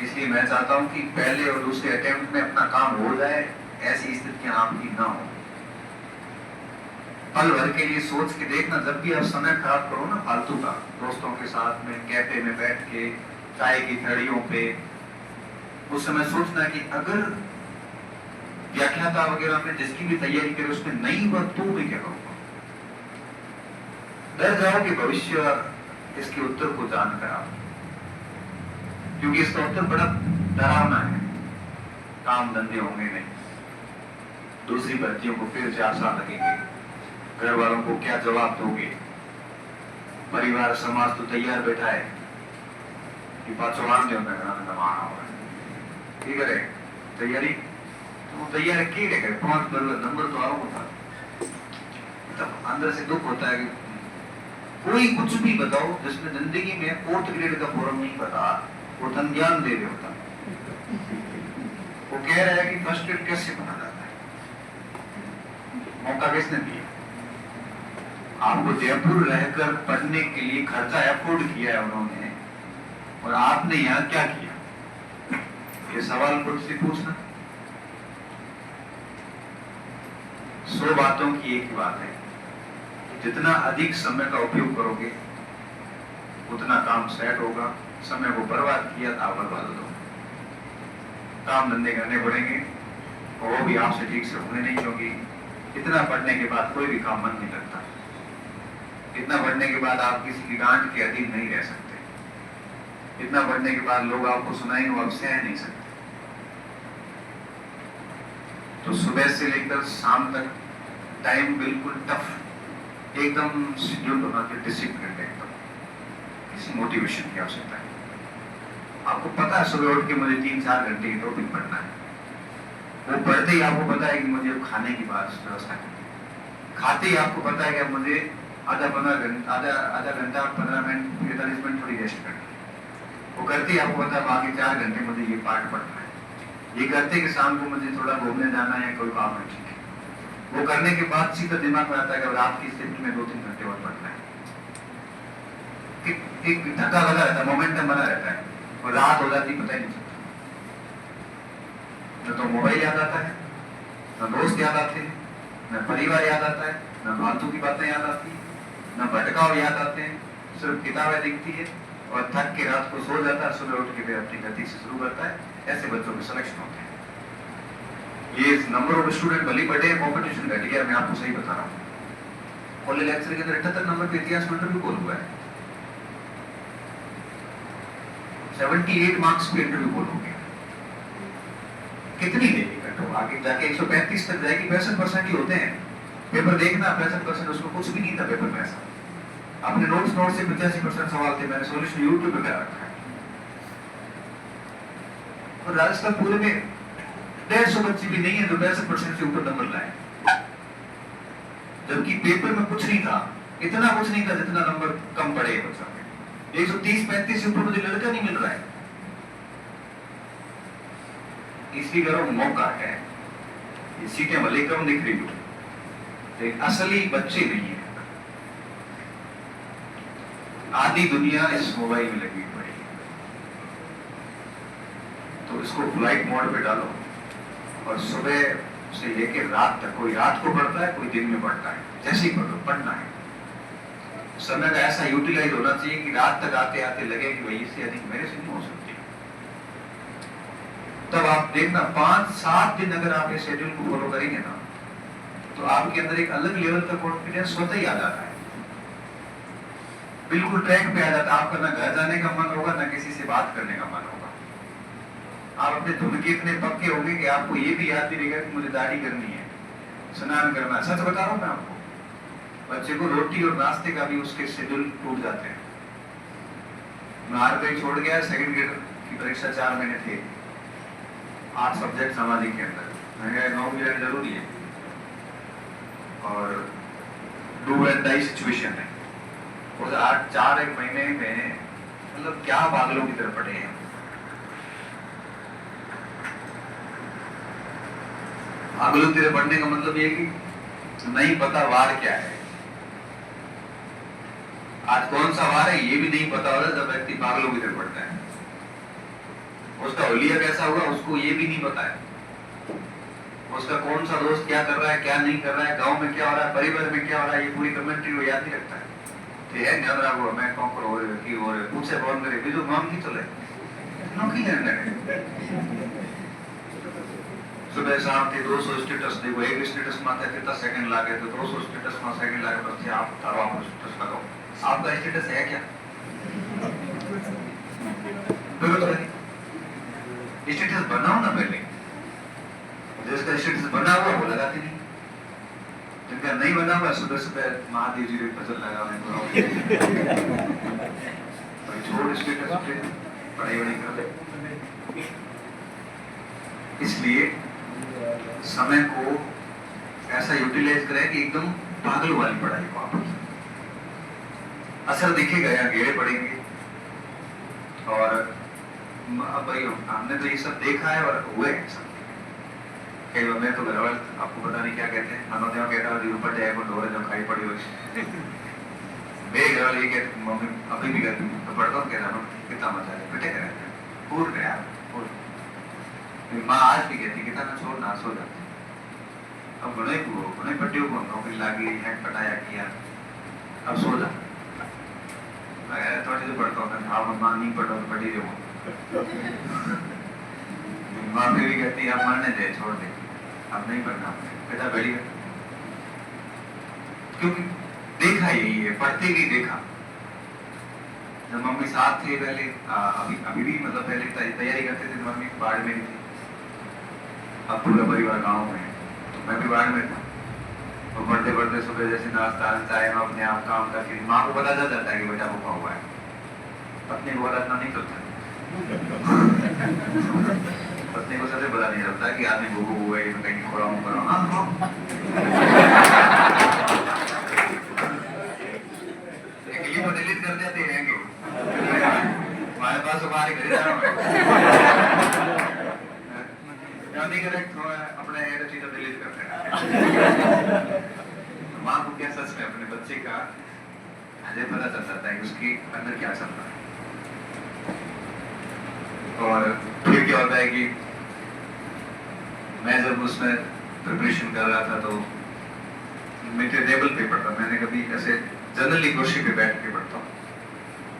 इसलिए मैं चाहता हूं कि पहले और दूसरे अटेम्प्ट में अपना काम हो जाए, ऐसी स्थितियां आपकी ना हो। पल भर के लिए सोच के देखना, जब भी आप समय खराब करो ना फालतू का, दोस्तों के साथ में कैफे में बैठ के चाय की घड़ियों पे, उस समय सोचना कि अगर व्याख्याता वगैरह में जिसकी भी तैयारी करे उसमें नहीं हुआ तो मैं क्या करूंगा। डर जाओ कि भविष्य इसके उत्तर को जानकर आप, क्योंकि इसका उत्तर बड़ा डरावना है। काम धंधे होंगे नहीं, दूसरी भर्तियों को फिर से आशा लगेंगे, घर वालों को क्या जवाब दोगे, परिवार समाज तो तैयार बैठा है कि पाचोलान जो दमाना होगा, ठीक है तैयारी, तो तैयार की है 5 नंबर तो आओ था। तब अंदर से दुख होता है कि कोई कुछ भी बताओ जिसमें जिंदगी में 4th ग्रेड का फॉर्म नहीं पता, वो धन ज्ञान दे रहे होता, वो कह रहा है कि फर्स्ट ग्रेड कैसे बना जाता है, मौका किसने दिया आपको? जयपुर रहकर पढ़ने के लिए खर्चा अफोर्ड किया है उन्होंने, और आपने यहाँ क्या किया? ये सवाल खुद से पूछना। 100 बातों की एक ही बात है, जितना अधिक समय का उपयोग करोगे उतना काम सेट होगा। समय को बर्बाद किया था बर्बाद हो, काम धंधे करने पड़ेंगे, और वो भी आपसे ठीक से होंगे नहीं, क्योंकि इतना पढ़ने के बाद कोई भी काम मन नहीं लगता। इतना पढ़ने के बाद आप किसी की डांट के अधीन नहीं रह सकते। इतना पढ़ने के बाद लोग आपको सुनाएंगे, वो आप सह नहीं सकते। तो सुबह से लेकर शाम तक टाइम बिल्कुल टफ, एकदम शेड्यूल बना के डिसिप्लिन एकदम, किसी मोटिवेशन की आवश्यकता है। आपको पता है सुबह उठ के मुझे 3-4 घंटे की टॉपिक पढ़ना है, वो पढ़ते ही आपको पता है कि मुझे खाने की बात व्यवस्था करनी है, खाते ही आपको पता है कि अब मुझे आधा घंटा 15 मिनट 45 मिनट थोड़ी रेस्ट करनी है। वो करते ही आपको पता है बाकी 4 घंटे मुझे ये पाठ पढ़ना है। ये करते कि शाम को मुझे थोड़ा घूमने जाना है, कोई काम है, ठीक है। वो करने के बाद सीधा दिमाग में आता है कि रात की शिफ्ट में 2-3 घंटे और पढ़ना है। एक धक्का लगा रहता है, मोमेंटम बना रहता है, और रात हो जाती पता ही नहीं चलता। न तो मोबाइल याद आता है, न दोस्त याद आते हैं, न परिवार याद आता है, न फालतू की बातें याद आती है, न भटकाव याद आते हैं, सिर्फ किताबें दिखती है और थक के रात को सो जाता है, सुबह उठ के फिर अपनी गति से शुरू करता है। ऐसे बच्चों के सिलेक्शन होते हैं। ये नंबर ऑफ स्टूडेंट भले बढ़े, कॉम्पिटिशन घट गया, मैं आपको सही बता रहा हूँ। कॉलेज लेक्चर के अंदर 78 नंबर पे इतिहास में इंटरव्यू कॉल हुआ है, 78 मार्क्स पे इंटरव्यू कॉल हो गया। कितनी देगी कटो, आगे जाके 135 तक जाएगी। 65% ही होते हैं पेपर, देखना 65% उसमें कुछ भी नहीं था पेपर में ऐसा। अपने नोट्स से 85% सवाल थे, मैंने सोल्यूशन यूट्यूब पे रखा है। और राजस्थान पूरे में 150 बच्चे भी नहीं है जो 65% से ऊपर नंबर लाए, जबकि पेपर में कुछ नहीं था, इतना कुछ नहीं था जितना नंबर कम पड़े बच्चों में। 130-35 से ऊपर मुझे लड़का नहीं मिल रहा है। इसलिए करो मौका है, ये सीटें भले कम दिख रही हो, लेकिन असली बच्चे नहीं है। आधी दुनिया इस मोबाइल में लगी पड़ी है, तो इसको फ्लाइट मोड पे डालो और सुबह से लेकर रात तक, कोई रात को पढ़ता है, कोई दिन में पढ़ता है, जैसे ही पढ़ो, पढ़ना है। समय का ऐसा यूटिलाइज होना चाहिए कि रात तक आते आते लगे कि भाई इससे अधिक मेरे से नहीं हो सकती। तब आप देखना 5-7 दिन अगर आप इस शेड्यूल को फॉलो करेंगे ना, तो आपके अंदर एक अलग लेवल का कॉन्फिडेंस स्वतः ही आ जाता है, बिल्कुल ट्रैक पे आ जाता है। आपका ना घर जाने का मन होगा, ना किसी से बात करने का मन होगा। आप अपने धुन के इतने पक्के होंगे कि आपको ये भी याद नहीं रहेगा कि मुझे दाढ़ी करनी है, स्नान करना है। सच बता रहा हूं मैं आपको, बच्चे को रोटी और नाश्ते का भी उसके शेड्यूल टूट जाते हैं। मैं 8 छोड़ गया, सेकंड ग्रेड की परीक्षा 4 महीने थे, 8 सब्जेक्ट सामाजिक के अंदर, मैंने 9 मिनट जरूरी है और डू एंड डाई सिचुएशन है। और 4 महीने में मतलब क्या पागलों की तरफ पड़े हैं। पागलों की तरफ पढ़ने का मतलब ये कि नहीं पता वार क्या है, आज कौन सा वार है ये भी नहीं पता होता जब व्यक्ति पागलों की तरफ पढ़ता है। उसका होलिया कैसा होगा उसको ये भी नहीं पता है, उसका कौन सा दोस्त क्या कर रहा है क्या नहीं कर रहा है, गांव में क्या हो रहा है, परिवार में क्या हो रहा है, ये पूरी कमेंट्री वो याद नहीं रखता है। तो है ध्यान रखो, मैं कौन करो की और पूछे कौन करे बीजो माम की चले नौकरी लेने सुबह शाम थे 200 स्टेटस देखो, एक स्टेटस में आता है कितना सेकंड लागे, तो 200 स्टेटस में सेकंड लागे, बच्चे आप तारो आप स्टेटस लगाओ, आपका स्टेटस है क्या? स्टेटस बनाओ ना पहले, जिसका स्टेटस बना हुआ वो लगाते नहीं, जिनका नहीं बना हुआ सुबह सुबह महादेव जी के भजन लगा छोड़ स्टेटस पे पढ़ाई वढ़ाई कर ले। इसलिए समय को ऐसा यूटिलाइज करें कि एकदम पागल वाली पढ़ाई हो, आप असर दिखेगा या घेरे पड़ेंगे। और अब भाई हमने तो ये सब देखा है और हुए हैं सब। कई बार मैं तो घर वाले आपको पता नहीं क्या कहते हैं, मनोदेव कहता है ऊपर जाए को डोरे जो खाई पड़ी हुई मेरे घर वाले ये कहते मम्मी अभी भी कहती तो पढ़ता हूँ, कह रहा हूँ कितना मजा है बेटे कह रहे पूर गया पूर। माँ आज भी कहती कितना ना छोड़ ना सो जाती, अब गुणे पट्टियों को नौकरी लागी है पटाया किया, अब सो जा। थोड़ी देर पढ़ता हूँ, हाँ मम्मा नहीं पढ़ा तो पढ़ी रहो। माँ फिर भी कहती है अब मरने दे छोड़ दे, अब नहीं पढ़ना बेटा बैठी, क्योंकि देखा यही है, पढ़ते ही देखा। जब मम्मी साथ थे पहले, अभी भी मतलब पहले तैयारी करते थे तो मम्मी बाढ़ में थी, अब पूरा परिवार गाँव में है तो मैं भी बाढ़ में था। तो पढ़ते पढ़ते सुबह जैसे नाश्ता चाहे हम अपने आप काम करके, माँ को पता चल जाता है कि बेटा भूखा हुआ है, पत्नी को पता नहीं चलता पत्नी को सबसे पता नहीं चलता कि आदमी भूखा हुआ है, कहीं खोड़ा हूँ डिलीट कर देते हैं कि हमारे पास हमारे घर अपने चीजें डिलीट करते हैं। माँ को क्या सच में अपने बच्चे का अजय पता चल जाता है कि उसके अंदर क्या चल रहा है। और फिर क्या होता है कि मैं जब उसमें प्रिपरेशन कर रहा था तो मैं टेबल पे पढ़ता, मैंने कभी ऐसे जनरली कुर्सी पे बैठ के पढ़ता हूँ,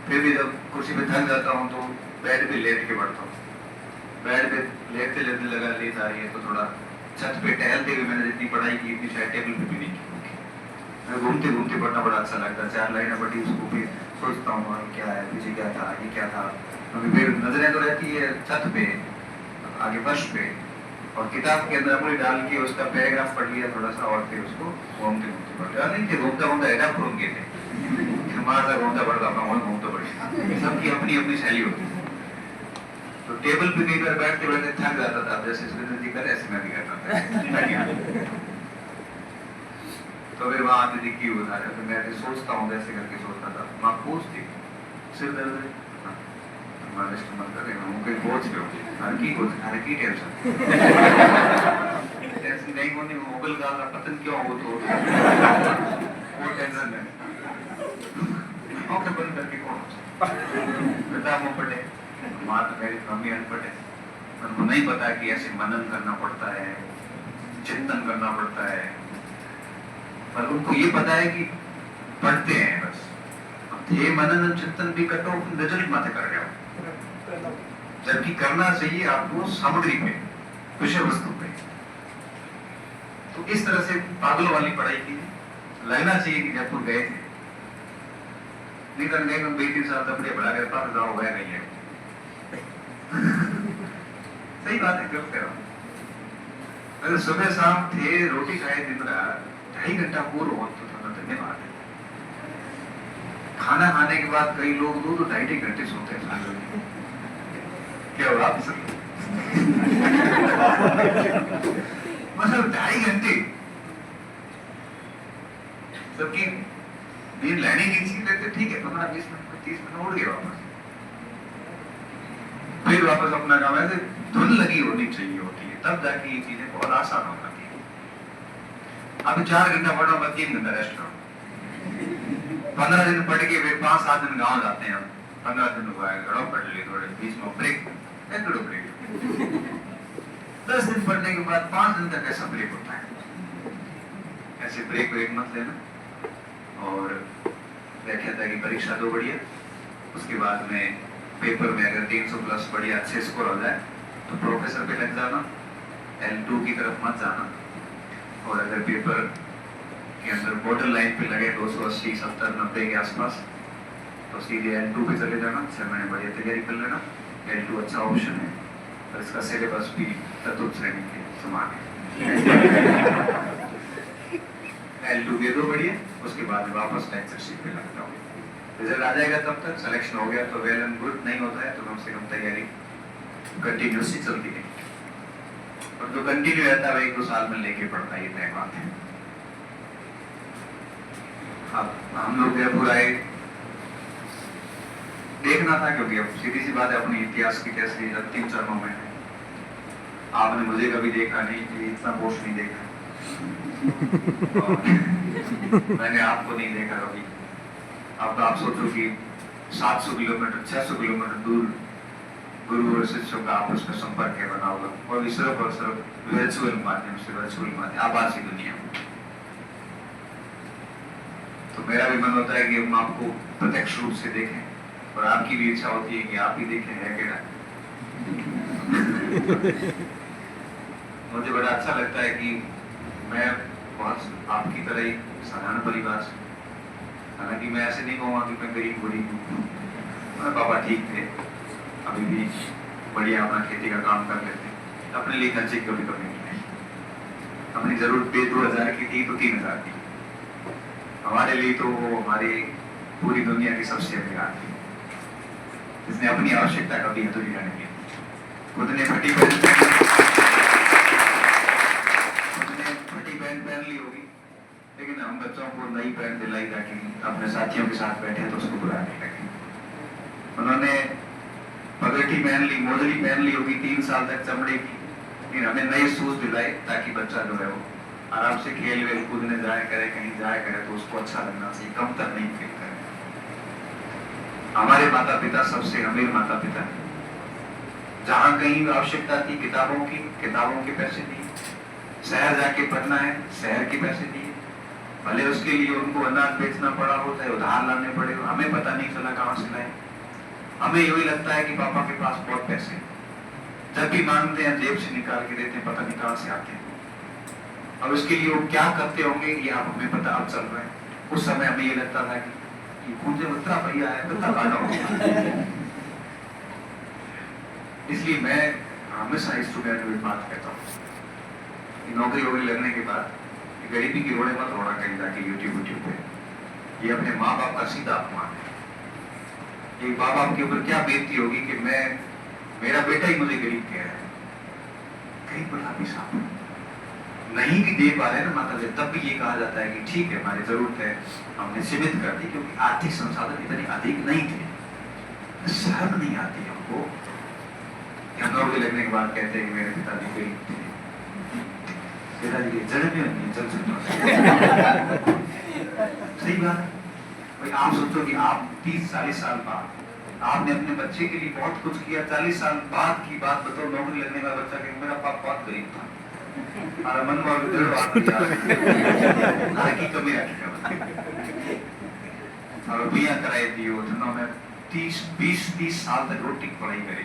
फिर भी जब कुर्सी पे थक जाता हूँ तो बेड पे लेट के पढ़ता हूँ। बेड पे लेटते लेटते लगा नींद आ रही है तो थोड़ा छत पे टहलते हुए मैंने जितनी पढ़ाई की इतनी शायद टेबल पे भी नहीं की होगी। मैं घूमते घूमते पढ़ना बड़ा अच्छा लगता है, 4 लाइनें पढ़ी उसको फिर सोचता हूँ क्या है, पीछे क्या था, ये क्या था। अभी फिर नजरें तो रहती है छत पे, आगे फर्श पे, और किताब के अंदर उंगली डाल के उसका पैराग्राफ पढ़ लिया थोड़ा सा, और फिर उसको घूमते घूमते पढ़ लिया। नहीं थे घूमता घूमता एडा घूम गए थे, हमारा घूमता पड़ता अपना वही घूमता पड़े, सबकी अपनी अपनी शैली होती है। तो टेबल पे कई बार बैठते बैठते थक जाता था, जैसे सुरेंद्र जी कर ऐसे मैं भी करता था। तो फिर वहां आती थी क्यों बता रहे, तो मैं ऐसे सोचता हूँ, जैसे करके सोचता था। माँ पूछती सिर दर्द है, मालिश तो मत करे, हम कोई बोझ पे हो, हर की बोझ, हर की टेंशन ऐसी नहीं होनी, मोबाइल का पतन क्यों हो तो वो टेंशन है। आंखें बंद करके कौन पिता मुंह पड़े, माँ तो मेरी मम्मी अनपढ़ है, उनको नहीं पता कि ऐसे मनन करना पड़ता है, चिंतन करना पड़ता है, पर उनको ये पता है कि पढ़ते हैं बस। ये मनन और चिंतन भी कटो रिजल्ट माते कर रहे हो, जबकि करना चाहिए आपको सामग्री पे, विषय वस्तु पे। तो इस तरह से पागलों वाली पढ़ाई की लगना चाहिए कि जयपुर गए थे, निकल गए हम 2-3 साल तक बड़ा गए, पास जाओ गए नहीं है। सही बात है, क्यों कह रहा हूं। अगर सुबह शाम थे, रोटी खाए दिन रात, 2.5 घंटा पूर्व हो तो धन्यवाद है। खाना खाने के बाद कई लोग 2-2-2.5 घंटे सोते हैं। क्या हुआ आप सब? मतलब 2.5 घंटे सबकी नींद लेनी नहीं चाहिए, ठीक है 15-20 मिनट 30 मिनट उड़ गए वापस, फिर वापस अपना काम है। धुन लगी होनी चाहिए होती है, तब जाके ये चीजें बहुत आसान हो जाती है। अभी 4 घंटा पढ़ो, मैं 3 घंटा रेस्ट करो। 15 दिन पढ़ के फिर 5-7 दिन गाँव जाते हैं, 15 दिन हुआ है घड़ों पढ़ लिए, थोड़े बीच में ब्रेक, एक घड़ों ब्रेक। 10 दिन पढ़ने के बाद 5 दिन तक ऐसा ब्रेक होता है। ऐसे ब्रेक मत लेना। और व्याख्या था कि परीक्षा दो बढ़िया, उसके बाद में पेपर में अगर 300 प्लस बढ़िया अच्छे स्कोर हो जाए तो प्रोफेसर पे लग जाना, L2 की तरफ मत जाना। और अगर पेपर के अंदर बॉर्डर लाइन पे लगे 280, 70, 90 के आसपास, तो सीधे L2 पे चले जाना। 6 महीने बढ़िया तैयारी कर लेना, L2 अच्छा ऑप्शन है, और इसका सिलेबस भी चतुर्थ श्रेणी के समान है। L2 दे दो बढ़िया, उसके बाद वापस लेक्चरशिप पे लग जाओ। रिजल्ट आ जाएगा, तब तक सिलेक्शन हो गया तो वेल एंड गुड, नहीं होता है तो कम से कम तैयारी कंटिन्यूसली चलती है। और जो कंटिन्यू रहता है 1-2 साल में लेके पढ़ता है, ये तय बात है। अब हम लोग जयपुर आए, देखना था, क्योंकि अब सीधी सी बात है अपने इतिहास की कैसे अंतिम चरणों में है। आपने मुझे कभी देखा नहीं कि इतना पोस्ट नहीं देखा, मैंने आपको नहीं देखा कभी। अब आप सोचो कि 700 किलोमीटर 600 किलोमीटर दूर गुरु और शिष्यों का आपस में संपर्क है बना होगा, और भी सिर्फ और सिर्फ वर्चुअल माध्यम से, वर्चुअल माध्यम, आभासी दुनिया। तो मेरा भी मन होता है कि हम आपको प्रत्यक्ष रूप से देखें, और आपकी भी इच्छा होती है कि आप ही देखें, है कि ना। मुझे बड़ा अच्छा लगता है कि मैं बहुत आपकी तरह ही साधारण परिवार से, हालांकि मैं ऐसे नहीं कहूँगा कि मैं गरीब हूँ, पापा ठीक थे, अभी भी बढ़िया अपना खेती का काम कर लेते, अपने लिए खर्चे की कभी कमी नहीं, अपनी जरूरत 2,000 की थी तो 3,000 की, हमारे लिए तो वो हमारी पूरी दुनिया की सबसे अमीर थी, जिसने अपनी आवश्यकता कभी अधूरी रहने दी। खुद ने फटी पैंट पहन ली होगी, लेकिन हम बच्चों को नई पैंट दिलाई ताकि अपने साथियों के साथ बैठे तो उसको बुरा नहीं लगे। उन्होंने पगड़ी पहन ली, मोजड़ी पहन ली होगी 3 साल तक चमड़े की, लेकिन हमें नए शूज दिलाए ताकि बच्चा जो है वो आराम से खेल वेल कूदने जाया करे, कहीं जाया करे तो उसको अच्छा लगना चाहिए, कमतर नहीं फील करे। हमारे माता पिता सबसे अमीर माता पिता, जहां कहीं आवश्यकता थी किताबों के पैसे दिए, शहर जाके पढ़ना है, शहर के पैसे दिए, भले उसके लिए उनको अनाज बेचना पड़ा हो, चाहे उधार लाने पड़े हो, हमें पता नहीं चला कहाँ से लाए। हमें यही लगता है कि पापा के पास बहुत पैसे, जब भी मांगते हैं जेब से निकाल के देते हैं, पता नहीं कहाँ से आते हैं। अब इसके लिए वो क्या करते होंगे ये आप हमें पता अब चल रहा है। उस समय हमें ये लगता था कि मुझे उतना भैया है तो गाना होगा। इसलिए मैं हमेशा स्टूडेंट में बात कहता हूँ कि नौकरी वोकरी लगने के बाद गरीबी की रोड़े मत रोना कहीं जाके यूट्यूब पे। ये अपने माँ बाप का सीधा अपमान है। एक माँ बाप के ऊपर क्या बीतती होगी कि मेरा बेटा ही मुझे गरीब कह रहा है। कहीं गुलाबी साहब नहीं भी दे पा रहे ना माता जी, तब भी ये कहा जाता है कि ठीक है हमारी जरूरत है, हमने सीमित कर दी क्योंकि आर्थिक संसाधन इतने अधिक नहीं थे। शर्म नहीं आती हमको। हम नौकरी लगने के बाद कहते हैं कि मेरे पिताजी गरीब थे, पिताजी के जड़ में नहीं चल सकता। सही बात है भाई। आप सोचो कि आप 30-40 साल बाद आपने अपने बच्चे के लिए बहुत कुछ किया, 40 साल बाद की बात बताओ, नौकरी लगने का बच्चा कि मेरा पाप बहुत गरीब था, हमारा मन की कमी रखी और भैया कराई दी हो, में 30-20 साल तक रोटी पढ़ाई करी,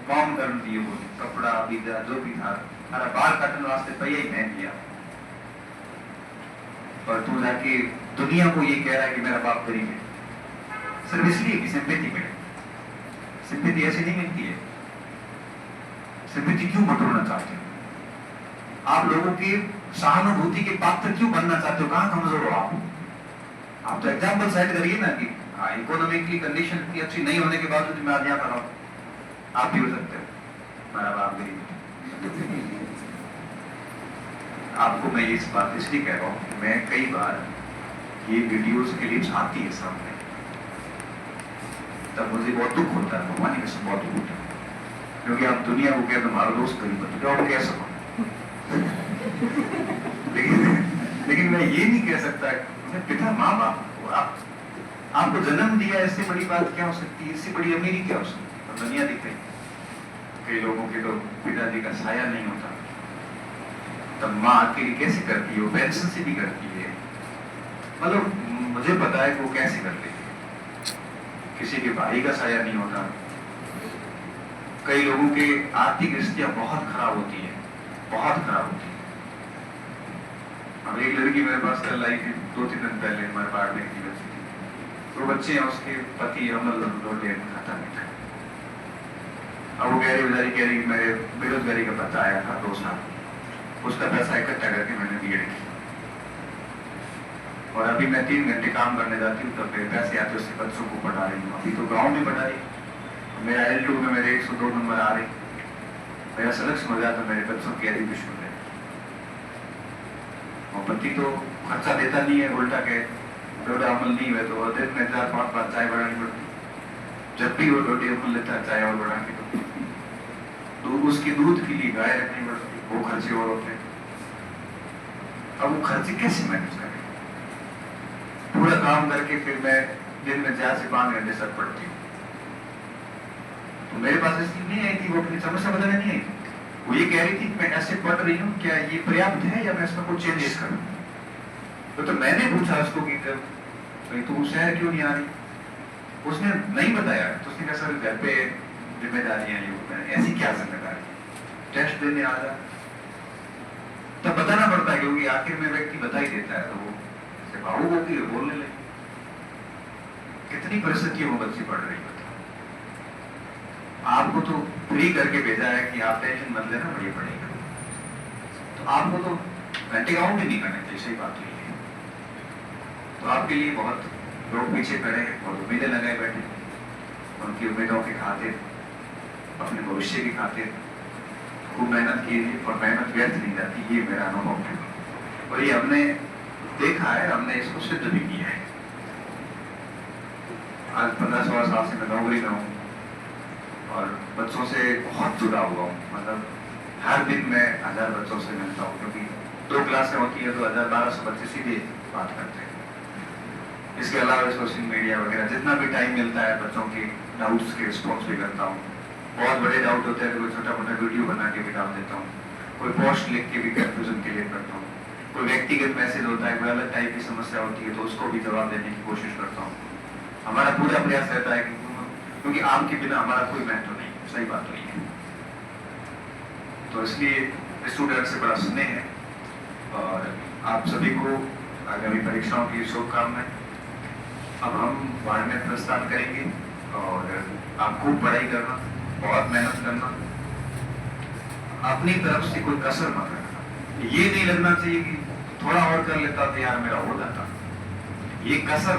काम कर दिए हो, कपड़ा बीजा जो भी था, हमारा बाल काटने वास्ते पैया ही मैं दिया। और तू जाके दुनिया को ये कह रहा है कि मेरा बाप गरीब है, सिर्फ इसलिए कि सिंपैथी मिले। सिंपैथी ऐसे नहीं मिलती है। सिंपैथी क्यों बटोरना चाहते हो आप? लोगों की सहानुभूति के पात्र क्यों बनना चाहते हो? कहां कमजोर हो आप तो एग्जाम्पल सेट करिए ना कि इकोनॉमिकली कंडीशन इतनी अच्छी नहीं होने के बावजूद मैं आज यहाँ पर हूं, आप भी हो सकते हो, मेरा बाप गरीब। आपको मैं इस बात इसलिए कह रहा हूं कि मैं कई बार ये वीडियोस के लिए आती है सामने, तब मुझे बहुत दुख होता है, भगवान की कसम बहुत दुख होता है, क्योंकि आप दुनिया को कहते हमारा दोस्त गरीब है, तो कह सको। लेकिन मैं ये नहीं कह सकता, पिता माँ बाप आपको जन्म दिया, इससे बड़ी बात क्या हो सकती है? इससे बड़ी अमीरी क्या हो सकती है? और दुनिया दिख रही, कई लोगों के तो पिताजी का साया नहीं होता, तब माँ अकेली कैसे करती है? वो पेंशन से भी करती है, मतलब मुझे पता है कि वो कैसे करती है। किसी के भाई का साया नहीं होता। कई लोगों के आर्थिक स्थितियां बहुत खराब होती है, बहुत खराब होती है। अब एक लड़की मेरे पास कल आई थी, 2-3 दिन पहले, हमारे अपार्टमेंट की बच्ची थी। 2 बच्चे हैं, उसके पति अमल रोटी खाता नहीं था। अब वो बेचारी कह रही मेरे बेरोजगारी का पता आया था 2 साल, उसका पैसा इकट्ठा करके मैंने बीएड की, और अभी मैं 3 घंटे काम करने जाती हूँ, तब मेरे पैसे आते उससे बच्चों को पढ़ा रही हूँ। अभी तो गाँव में पढ़ा रही, मेरा L2 में मेरे 102 नंबर आ रहे, मेरा सिलेक्शन हो जाता, मेरे बच्चों की एजुकेशन है। और पति तो खर्चा देता नहीं है, उल्टा के रोटी अमल नहीं हुए तो दिन में 4-5 बार चाय बढ़ानी पड़ती, जब भी वो रोटी अमल लेता है चाय और बढ़ा के तो उसकी दूध के लिए गाय रखनी पड़ती, वो खर्चे और होते हैं। अब वो खर्चे कैसे मैनेज करें? पूरा काम करके फिर मैं दिन में 4 से 5 घंटे सर पढ़ती हूँ। तो मेरे पास इसलिए नहीं आई थी, वो अपनी समस्या बताने नहीं आई थी। वो ये कह रही थी मैं ऐसे पढ़ रही हूँ, क्या ये पर्याप्त है या मैं इसमें कुछ चेंजेस करूँ? तो मैंने पूछा उसको कि भाई तू शहर क्यों नहीं आ रही? उसने नहीं बताया। तो उसने कहा सर घर पे जिम्मेदारियां ये, ऐसी क्या जिम्मेदारी? टेस्ट देने आ जा, तब बताना पड़ता है, क्योंकि आखिर में व्यक्ति बता ही देता है, तो वो भावुक होती है, बोलने लगे। कितनी परिस्थितियों में बच्ची पढ़ रही है। आपको तो फ्री करके भेजा है कि आप टेंशन मत लेना, बढ़िया पड़ेगा, तो आपको तो घंटे गाँव भी नहीं करने चाहिए। सही बात हुई है। तो आपके लिए बहुत लोग पीछे खड़े हैं और उम्मीदें लगाए बैठे, उनकी उम्मीदों के खातिर, अपने भविष्य की खातिर खूब मेहनत कीजिए, और मेहनत व्यर्थ नहीं जाती, ये मेरा अनुभव है। और ये हमने देखा है, हमने इसको सिद्ध भी किया है। आज 15-16 साल से मैं नौकरी में हूँ और बच्चों से बहुत जुड़ा हुआ हूँ। मतलब हर दिन मैं 1000 बच्चों से मिलता हूँ, क्योंकि 2 क्लासें होती है तो 1000-1200 बच्चे सीधे बात करते हैं। इसके अलावा सोशल मीडिया वगैरह जितना भी टाइम मिलता है, बच्चों के डाउट्स के रिस्पॉन्स भी करता हूँ। बहुत बड़े डाउट होते हैं तो कोई छोटा मोटा वीडियो बना के भी डाल देता हूँ। कोई पोस्ट लिख के भी कंफ्यूजन क्लियर करता हूँ, कोई व्यक्तिगत मैसेज होता है, कोई अलग टाइप की समस्या होती है तो उसको भी जवाब देने की कोशिश करता हूँ। हमारा पूरा प्रयास रहता है क्योंकि आपके बिना हमारा कोई महत्व नहीं, सही बात तो ये है। तो इसलिए स्टूडेंट से बड़ा स्नेह है और आप सभी को आगामी परीक्षाओं की शुभकामनाएं। अब हम वार्ड में प्रस्थान करेंगे और आप खूब पढ़ाई करना, बहुत मेहनत करना, अपनी तरफ से कोई कसर मत रखना। ये नहीं लगना चाहिए कि थोड़ा और कर लेता तो यार मेरा हो जाता, ये कसर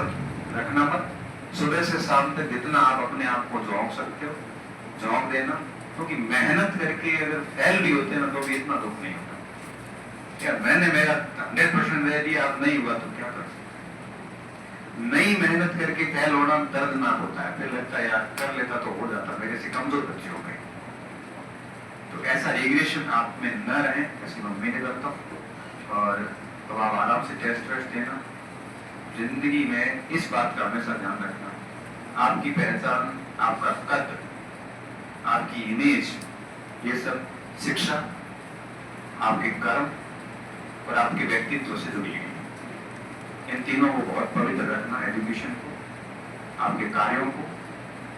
रखना मत। सुबह से शाम तक जितना आप अपने आप को झोंक सकते हो झोंक देना, क्योंकि मेहनत करके अगर फेल भी होते हैं ना तो भी इतना दुख नहीं होता। क्या मैंने मेरा 100% दे दिया, अब नहीं हुआ तो क्या कर सकते। नई मेहनत करके फेल होना दर्दनाक होता है, फिर लगता है यार कर लेता तो हो जाता, मेरे से कमजोर बच्चे हो गए। तो ऐसा रिग्रेशन आप में न रहे, ऐसी मैं उम्मीद करता हूँ। और तो आप आराम से टेस्ट वेस्ट देना। जिंदगी में इस बात का हमेशा ध्यान रखना, आपकी पहचान, आपका कद, आपकी इमेज, ये सब शिक्षा, आपके कर्म और आपके व्यक्तित्व से जुड़ी है। इन तीनों को बहुत पवित्र रखना, एजुकेशन को, आपके कार्यों को,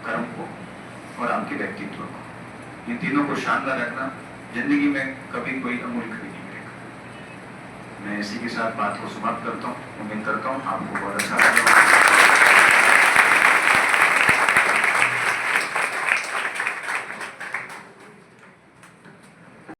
कर्म को और आपके व्यक्तित्व को, इन तीनों को शानदार रखना। जिंदगी में कभी कोई अमूल्य खरीद नहीं मिलेगा। मैं इसी के साथ बात को समाप्त करता हूँ। उम्मीद करता हूँ आपको बहुत अच्छा